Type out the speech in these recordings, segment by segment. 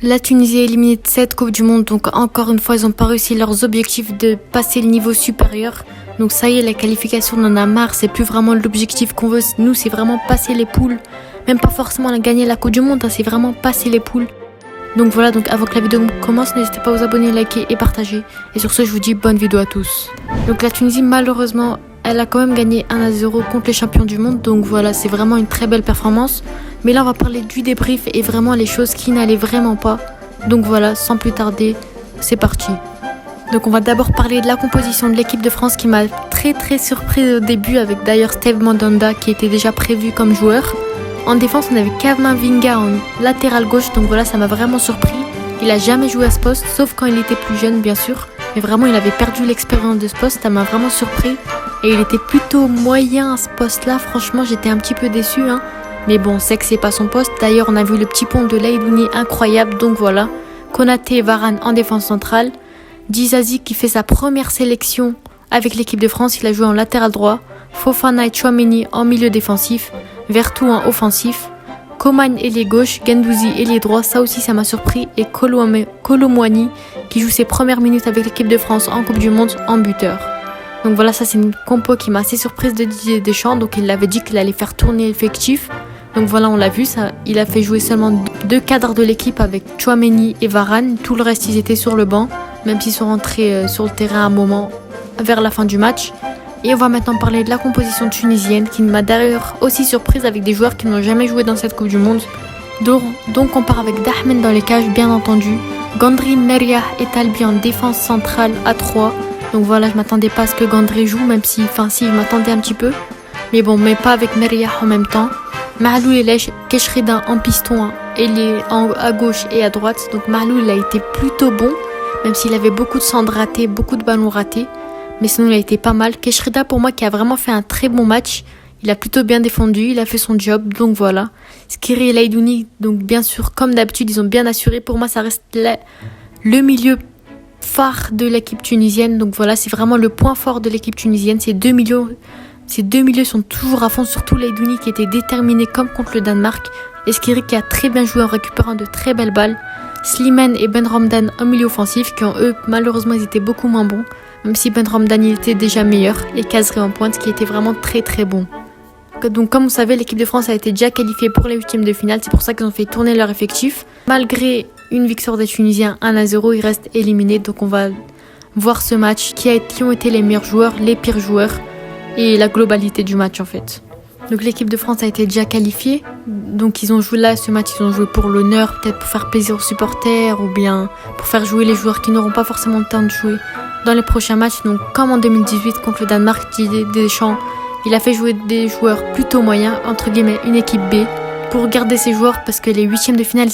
La Tunisie est éliminée de cette Coupe du Monde, donc encore une fois, ils n'ont pas réussi leurs objectifs de passer le niveau supérieur. Donc ça y est, la qualification, on en a marre, c'est plus vraiment l'objectif qu'on veut. Nous, c'est vraiment passer les poules. Même pas forcément gagner la Coupe du Monde, c'est vraiment passer les poules. Donc voilà, donc avant que la vidéo commence, n'hésitez pas à vous abonner, liker et partager. Et sur ce, je vous dis bonne vidéo à tous. Donc la Tunisie, malheureusement, elle a quand même gagné 1-0 contre les champions du monde. Donc voilà, c'est vraiment une très belle performance. Mais là, on va parler du débrief et vraiment les choses qui n'allaient vraiment pas. Donc voilà, sans plus tarder, c'est parti. Donc on va d'abord parler de la composition de l'équipe de France qui m'a très surprise au début, avec d'ailleurs Steve Mandanda qui était déjà prévu comme joueur. En défense, on avait Kamavinga en latéral gauche, donc voilà, ça m'a vraiment surpris. Il a jamais joué à ce poste, sauf quand il était plus jeune, bien sûr. Mais vraiment, il avait perdu l'expérience de ce poste, ça m'a vraiment surpris. Et il était plutôt moyen à ce poste-là, franchement, j'étais un petit peu déçue. Mais bon, on sait que c'est pas son poste. D'ailleurs, on a vu le petit pont de Laïdouni incroyable, donc voilà. Konaté et Varane en défense centrale. Dizazi qui fait sa première sélection avec l'équipe de France, il a joué en latéral droit. Fofana et Tchouaméni en milieu défensif. Vertou en offensif. Coman ailier gauche, Guendouzi ailier droit, ça aussi ça m'a surpris. Et Colomouani qui joue ses premières minutes avec l'équipe de France en Coupe du Monde en buteur. Donc voilà, ça c'est une compo qui m'a assez surprise de Didier Deschamps. Donc il avait dit qu'il allait faire tourner l'effectif. Donc voilà, on l'a vu, ça, il a fait jouer seulement 2 cadres de l'équipe avec Tchouaméni et Varane. Tout le reste, ils étaient sur le banc, même s'ils sont rentrés sur le terrain à un moment vers la fin du match. Et on va maintenant parler de la composition tunisienne qui m'a d'ailleurs aussi surprise avec des joueurs qui n'ont jamais joué dans cette Coupe du Monde. Donc on part avec Dahmen dans les cages, bien entendu. Gandri, Meriah et Talbi en défense centrale à 3. Donc voilà, je m'attendais pas à ce que Gandri joue, même si, je m'attendais un petit peu. Mais bon, mais pas avec Meriah en même temps. Mahlou et Keshreddin en piston à gauche et à droite. Donc Mahlou il a été plutôt bon, même s'il avait beaucoup de centres ratés, beaucoup de ballons ratés. Mais sinon il a été pas mal. Keshreddin pour moi qui a vraiment fait un très bon match. Il a plutôt bien défendu, il a fait son job, donc voilà. Skiri et Laïdouni, donc bien sûr, comme d'habitude, ils ont bien assuré. Pour moi, ça reste le milieu phare de l'équipe tunisienne. Donc voilà, c'est vraiment le point fort de l'équipe tunisienne. Ces deux milieux sont toujours à fond, surtout Laïdouni qui était déterminé comme contre le Danemark. Et Skiri qui a très bien joué en récupérant de très belles balles. Slimane et Ben Romdan au milieu offensif, qui eux, malheureusement, ils étaient beaucoup moins bons. Même si Ben Romdan il était déjà meilleur. Et Kazri en pointe qui était vraiment très bon. Donc comme vous savez, l'équipe de France a été déjà qualifiée pour les huitièmes de finale. C'est pour ça qu'ils ont fait tourner leur effectif. Malgré une victoire des Tunisiens 1-0, ils restent éliminés. Donc on va voir ce match, qui ont été les meilleurs joueurs, les pires joueurs et la globalité du match en fait. Donc l'équipe de France a été déjà qualifiée. Donc ils ont joué là, ce match, ils ont joué pour l'honneur, peut-être pour faire plaisir aux supporters ou bien pour faire jouer les joueurs qui n'auront pas forcément le temps de jouer dans les prochains matchs. Donc comme en 2018 contre le Danemark, Didier Deschamps, il a fait jouer des joueurs plutôt moyens, entre guillemets une équipe B, pour garder ses joueurs parce que les huitièmes de finale,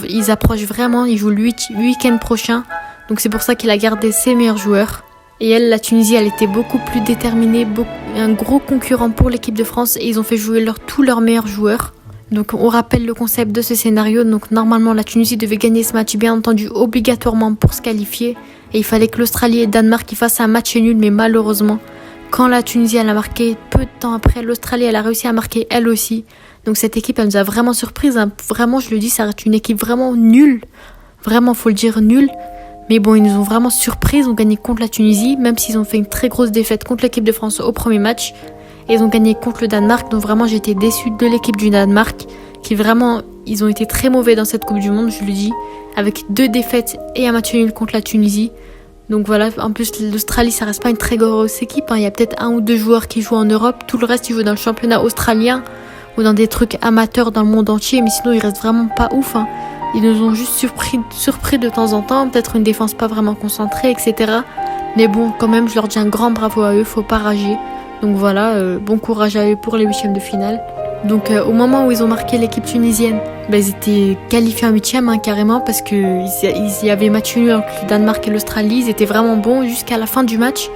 ils approchent vraiment, ils jouent le week-end prochain. Donc c'est pour ça qu'il a gardé ses meilleurs joueurs. Et elle, la Tunisie, elle était beaucoup plus déterminée, un gros concurrent pour l'équipe de France et ils ont fait jouer tous leurs meilleurs joueurs. Donc on rappelle le concept de ce scénario. Donc normalement, la Tunisie devait gagner ce match, bien entendu, obligatoirement pour se qualifier. Et il fallait que l'Australie et le Danemark fassent un match nul, mais malheureusement, quand la Tunisie elle a marqué, peu de temps après, l'Australie elle a réussi à marquer elle aussi. Donc cette équipe elle nous a vraiment surprise. Vraiment, je le dis, ça reste une équipe vraiment nulle. Vraiment, faut le dire, nulle. Mais bon, ils nous ont vraiment surpris. Ils ont gagné contre la Tunisie, même s'ils ont fait une très grosse défaite contre l'équipe de France au premier match. Et ils ont gagné contre le Danemark. Donc vraiment, j'étais déçue de l'équipe du Danemark, qui vraiment, ils ont été très mauvais dans cette Coupe du Monde, je le dis, avec 2 défaites et un match nul contre la Tunisie. Donc voilà, en plus l'Australie ça reste pas une très grosse équipe, Il y a peut-être 1 ou 2 joueurs qui jouent en Europe, tout le reste ils jouent dans le championnat australien ou dans des trucs amateurs dans le monde entier, mais sinon ils restent vraiment pas ouf. Ils nous ont juste surpris de temps en temps, peut-être une défense pas vraiment concentrée, etc. Mais bon, quand même je leur dis un grand bravo à eux, faut pas rager. Donc voilà, bon courage à eux pour les huitièmes de finale. Donc au moment où ils ont marqué l'équipe tunisienne, ils étaient qualifiés en huitième carrément parce qu'il y avait match nul entre le Danemark et l'Australie. Ils étaient vraiment bons jusqu'à la fin du match.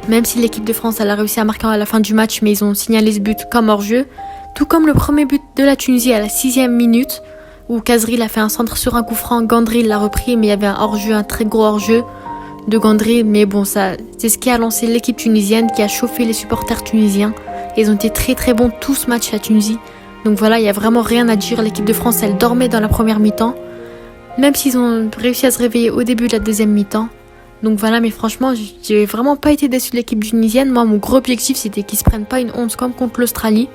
Même si l'équipe de France elle a réussi à marquer à la fin du match, mais ils ont signalé ce but comme hors-jeu. Tout comme le premier but de la Tunisie à la 6e minute, où Kazri a fait un centre sur un coup franc, Gandri l'a repris, mais il y avait un hors-jeu, un très gros hors-jeu de Gandri. Mais bon, ça, c'est ce qui a lancé l'équipe tunisienne, qui a chauffé les supporters tunisiens. Ils ont été très bons tout ce match, la Tunisie. Donc voilà, il n'y a vraiment rien à dire. L'équipe de France, elle dormait dans la première mi-temps. même s'ils ont réussi à se réveiller au début de la deuxième mi-temps. Donc voilà, mais franchement, j'ai vraiment pas été déçue de l'équipe tunisienne. Moi, mon gros objectif, c'était qu'ils se prennent pas une honte comme contre l'Australie.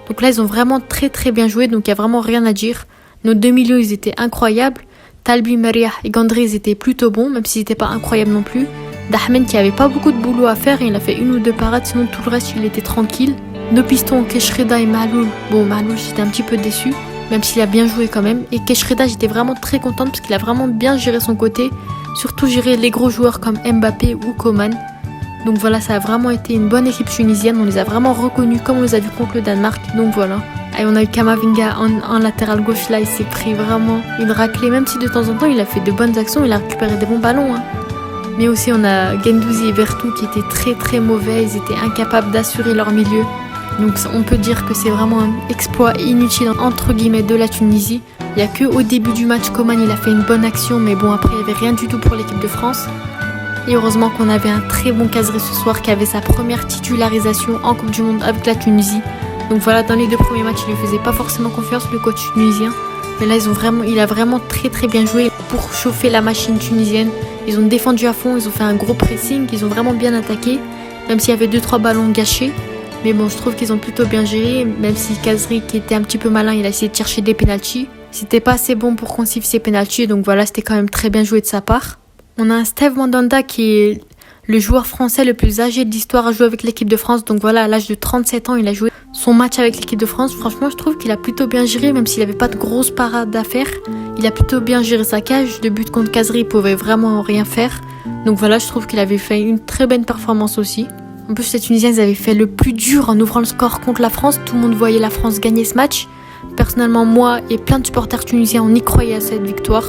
Donc là, ils ont vraiment très très bien joué, donc il y a vraiment rien à dire. Nos deux milieux, ils étaient incroyables. Talbi, Mariah et Gandri, ils étaient plutôt bons, même s'ils n'étaient pas incroyables non plus. Dahmen, qui avait pas beaucoup de boulot à faire, il a fait une ou deux parades, sinon tout le reste, il était tranquille. Nos pistons, Keshreda et Mahloul. Bon, Mahloul, j'étais un petit peu déçue, même s'il a bien joué quand même. Et Keshreda, j'étais vraiment très contente parce qu'il a vraiment bien géré son côté, surtout géré les gros joueurs comme Mbappé ou Coman. Donc voilà, ça a vraiment été une bonne équipe tunisienne, on les a vraiment reconnus comme on les a vus contre le Danemark, donc voilà. Et on a eu Kamavinga en latéral gauche, là il s'est pris vraiment une raclée, même si de temps en temps il a fait de bonnes actions, il a récupéré des bons ballons. Mais aussi on a Guendouzi et Vertou qui étaient très très mauvais, ils étaient incapables d'assurer leur milieu. Donc on peut dire que c'est vraiment un exploit inutile entre guillemets de la Tunisie. Il n'y a que au début du match Coman il a fait une bonne action, mais bon après il n'y avait rien du tout pour l'équipe de France. Et heureusement qu'on avait un très bon Khazri ce soir qui avait sa première titularisation en Coupe du Monde avec la Tunisie. Donc voilà, dans les deux premiers matchs, il ne faisait pas forcément confiance le coach tunisien. Mais là, il a vraiment très très bien joué pour chauffer la machine tunisienne. Ils ont défendu à fond, ils ont fait un gros pressing, ils ont vraiment bien attaqué. Même s'il y avait 2-3 ballons gâchés. Mais bon, je trouve qu'ils ont plutôt bien géré. Même si Khazri, qui était un petit peu malin, il a essayé de chercher des pénaltys. C'était pas assez bon pour qu'on siffle ses pénaltys. Donc voilà, c'était quand même très bien joué de sa part. On a un Steve Mandanda qui est le joueur français le plus âgé de l'histoire à jouer avec l'équipe de France. Donc voilà, à l'âge de 37 ans, il a joué son match avec l'équipe de France. Franchement, je trouve qu'il a plutôt bien géré, même s'il n'avait pas de grosses parades à faire. Il a plutôt bien géré sa cage. De but contre Khazri, il pouvait vraiment rien faire. Donc voilà, je trouve qu'il avait fait une très belle performance aussi. En plus, les Tunisiens, ils avaient fait le plus dur en ouvrant le score contre la France. Tout le monde voyait la France gagner ce match. Personnellement, moi et plein de supporters tunisiens, on y croyait à cette victoire.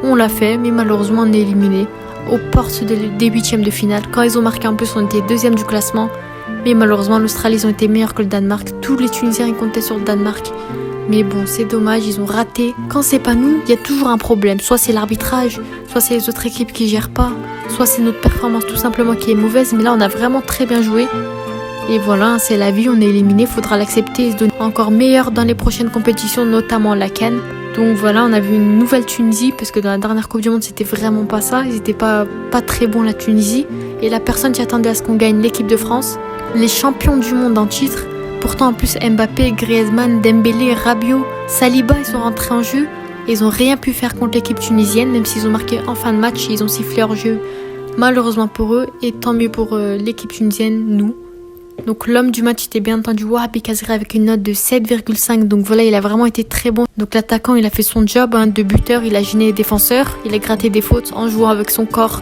On l'a fait, mais malheureusement, on est éliminé aux portes des huitièmes de finale. Quand ils ont marqué en plus, on était deuxième du classement. Mais malheureusement, l'Australie, ils ont été meilleurs que le Danemark. Tous les Tunisiens, ils comptaient sur le Danemark. Mais bon, c'est dommage, ils ont raté. Quand c'est pas nous, il y a toujours un problème. Soit c'est l'arbitrage, soit c'est les autres équipes qui gèrent pas, soit c'est notre performance tout simplement qui est mauvaise. Mais là, on a vraiment très bien joué. Et voilà, c'est la vie, on est éliminé, faudra l'accepter et se donner encore meilleur dans les prochaines compétitions, notamment la CAN. Donc voilà, on a vu une nouvelle Tunisie, parce que dans la dernière Coupe du Monde, c'était vraiment pas ça. Ils étaient pas très bons, la Tunisie. Et la personne qui attendait à ce qu'on gagne l'équipe de France. Les champions du monde en titre. Pourtant, en plus, Mbappé, Griezmann, Dembélé, Rabiot, Saliba, ils sont rentrés en jeu. Et ils ont rien pu faire contre l'équipe tunisienne, même s'ils ont marqué en fin de match. Ils ont sifflé hors jeu, malheureusement pour eux. Et tant mieux pour l'équipe tunisienne, nous. Donc l'homme du match était bien entendu Wahabi Khazri avec une note de 7,5. Donc voilà, il a vraiment été très bon. Donc l'attaquant, il a fait son job de buteur, il a gêné les défenseurs, il a gratté des fautes en jouant avec son corps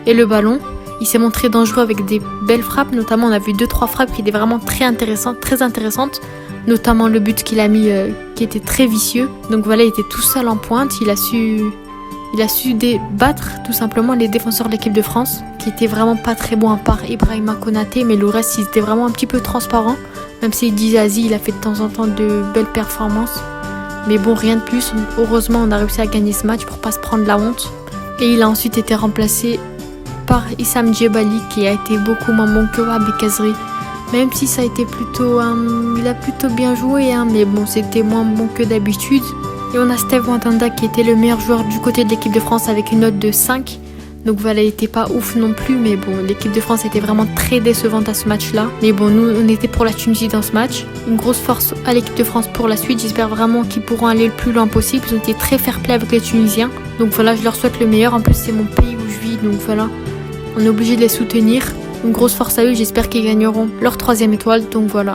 et le ballon. Il s'est montré dangereux avec des belles frappes, notamment on a vu 2-3 frappes qui étaient vraiment très intéressantes, notamment le but qu'il a mis qui était très vicieux. Donc voilà, il était tout seul en pointe, il a su battre tout simplement les défenseurs de l'équipe de France, qui étaient vraiment pas très bons à part Ibrahima Konaté, mais le reste ils étaient vraiment un petit peu transparents, même si Dizazi il a fait de temps en temps de belles performances. Mais bon, rien de plus, heureusement on a réussi à gagner ce match pour pas se prendre la honte. Et il a ensuite été remplacé par Issam Djebali qui a été beaucoup moins bon que Wahabi Khazri. Même si ça a été plutôt... il a plutôt bien joué, mais bon, c'était moins bon que d'habitude. Et on a Steve Mandanda qui était le meilleur joueur du côté de l'équipe de France avec une note de 5. Donc voilà, il était pas ouf non plus, mais bon, l'équipe de France était vraiment très décevante à ce match-là. Mais bon, nous, on était pour la Tunisie dans ce match. Une grosse force à l'équipe de France pour la suite. J'espère vraiment qu'ils pourront aller le plus loin possible. Ils ont été très fair-play avec les Tunisiens. Donc voilà, je leur souhaite le meilleur. En plus, c'est mon pays où je vis, donc voilà. On est obligé de les soutenir. Une grosse force à eux, j'espère qu'ils gagneront leur 3e étoile, donc voilà.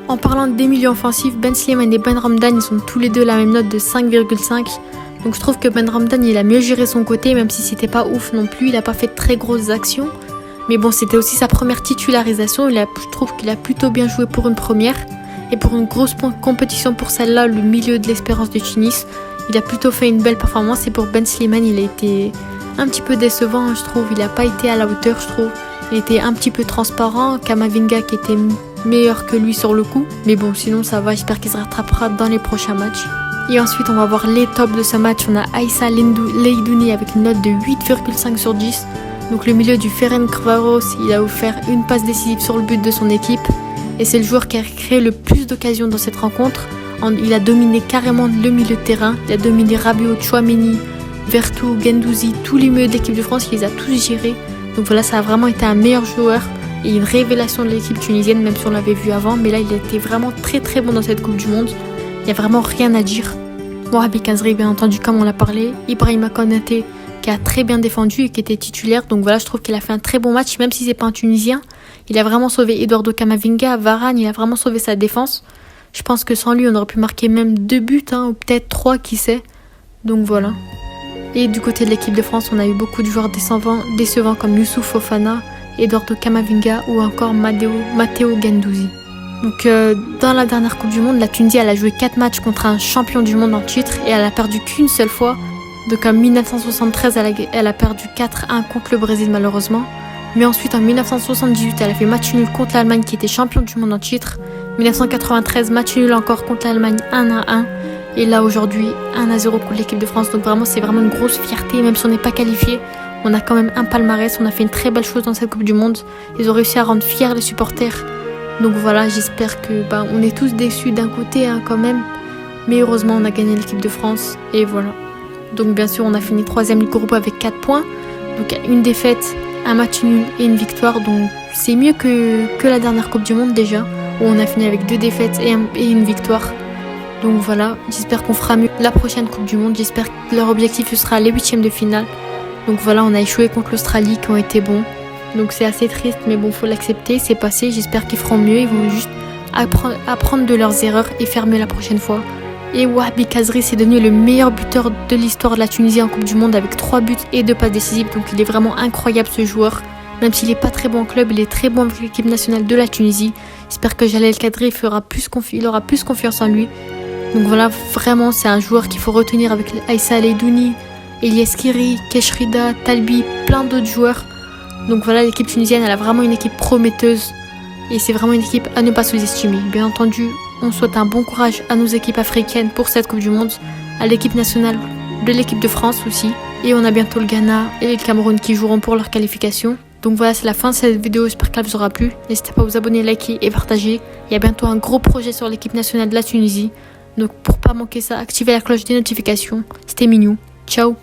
En parlant des milieux offensifs, Ben Slimane et Ben Ramdan, ils ont tous les deux la même note de 5,5. Donc je trouve que Ben Ramdan, il a mieux géré son côté, même si c'était pas ouf non plus. Il a pas fait de très grosses actions. Mais bon, c'était aussi sa première titularisation. Je trouve qu'il a plutôt bien joué pour une première. Et pour une grosse compétition pour celle-là, le milieu de l'Espérance de Tunis, il a plutôt fait une belle performance. Et pour Ben Slimane, il a été un petit peu décevant, je trouve. Il n'a pas été à la hauteur, je trouve. Il était un petit peu transparent. Kamavinga qui était meilleur que lui sur le coup. Mais bon, sinon ça va. J'espère qu'il se rattrapera dans les prochains matchs. Et ensuite, on va voir les tops de ce match. On a Aïssa Leidouni avec une note de 8,5 sur 10. Donc le milieu du Ferencvaros, il a offert une passe décisive sur le but de son équipe. Et c'est le joueur qui a créé le plus d'occasions dans cette rencontre. Il a dominé carrément le milieu de terrain. Il a dominé Rabiot, Tchouaméni, Vertou, Guendouzi, tous les milieux de l'équipe de France, il les a tous gérés. Donc voilà, ça a vraiment été un meilleur joueur et une révélation de l'équipe tunisienne, même si on l'avait vu avant. Mais là, il était vraiment très très bon dans cette Coupe du Monde. Il n'y a vraiment rien à dire. Wahbi Khazri, bien entendu, comme on l'a parlé. Ibrahima Konaté, qui a très bien défendu et qui était titulaire. Donc voilà, je trouve qu'il a fait un très bon match, même si c'est pas un Tunisien. Il a vraiment sauvé Eduardo Camavinga, Varane, il a vraiment sauvé sa défense. Je pense que sans lui, on aurait pu marquer même 2 buts, ou peut-être 3, qui sait. Donc voilà. Et du côté de l'équipe de France, on a eu beaucoup de joueurs décevants comme Youssouf Fofana, Eduardo Camavinga ou encore Matteo Guendouzi. Donc dans la dernière Coupe du Monde, la Tunisie elle a joué 4 matchs contre un champion du monde en titre et elle a perdu qu'une seule fois. Donc en 1973, elle a perdu 4-1 contre le Brésil malheureusement. Mais ensuite en 1978, elle a fait match nul contre l'Allemagne qui était champion du monde en titre. 1993, match nul encore contre l'Allemagne 1-1. Et là aujourd'hui, 1-0 contre l'équipe de France. Donc vraiment, c'est vraiment une grosse fierté. Même si on n'est pas qualifié, on a quand même un palmarès. On a fait une très belle chose dans cette Coupe du Monde. Ils ont réussi à rendre fiers les supporters. Donc voilà, j'espère que on est tous déçus d'un côté quand même. Mais heureusement, on a gagné l'équipe de France. Et voilà. Donc bien sûr, on a fini 3e du groupe avec 4 points. Donc une défaite, un match nul et une victoire. Donc c'est mieux que la dernière Coupe du Monde déjà, où on a fini avec 2 défaites et une victoire. Donc voilà, j'espère qu'on fera mieux la prochaine Coupe du Monde. J'espère que leur objectif sera les 8e de finale. Donc voilà, on a échoué contre l'Australie qui ont été bons. Donc c'est assez triste, mais bon, faut l'accepter, c'est passé. J'espère qu'ils feront mieux, ils vont juste apprendre de leurs erreurs et faire mieux la prochaine fois. Et Wahbi Khazri s'est devenu le meilleur buteur de l'histoire de la Tunisie en Coupe du Monde avec 3 buts et 2 passes décisives. Donc il est vraiment incroyable ce joueur. Même s'il n'est pas très bon en club, il est très bon avec l'équipe nationale de la Tunisie. J'espère que Jalel Kadri il aura plus confiance en lui. Donc voilà, vraiment c'est un joueur qu'il faut retenir avec Aïssa Leidouni, Elias Kiri, Keshrida, Talbi, plein d'autres joueurs. Donc voilà, l'équipe tunisienne elle a vraiment une équipe prometteuse et c'est vraiment une équipe à ne pas sous-estimer. Bien entendu, on souhaite un bon courage à nos équipes africaines pour cette Coupe du Monde, à l'équipe nationale de l'équipe de France aussi. Et on a bientôt le Ghana et le Cameroun qui joueront pour leur qualification. Donc voilà, c'est la fin de cette vidéo, j'espère qu'elle vous aura plu. N'hésitez pas à vous abonner, liker et partager. Il y a bientôt un gros projet sur l'équipe nationale de la Tunisie. Donc pour pas manquer ça, activez la cloche des notifications. C'était Minou. Ciao.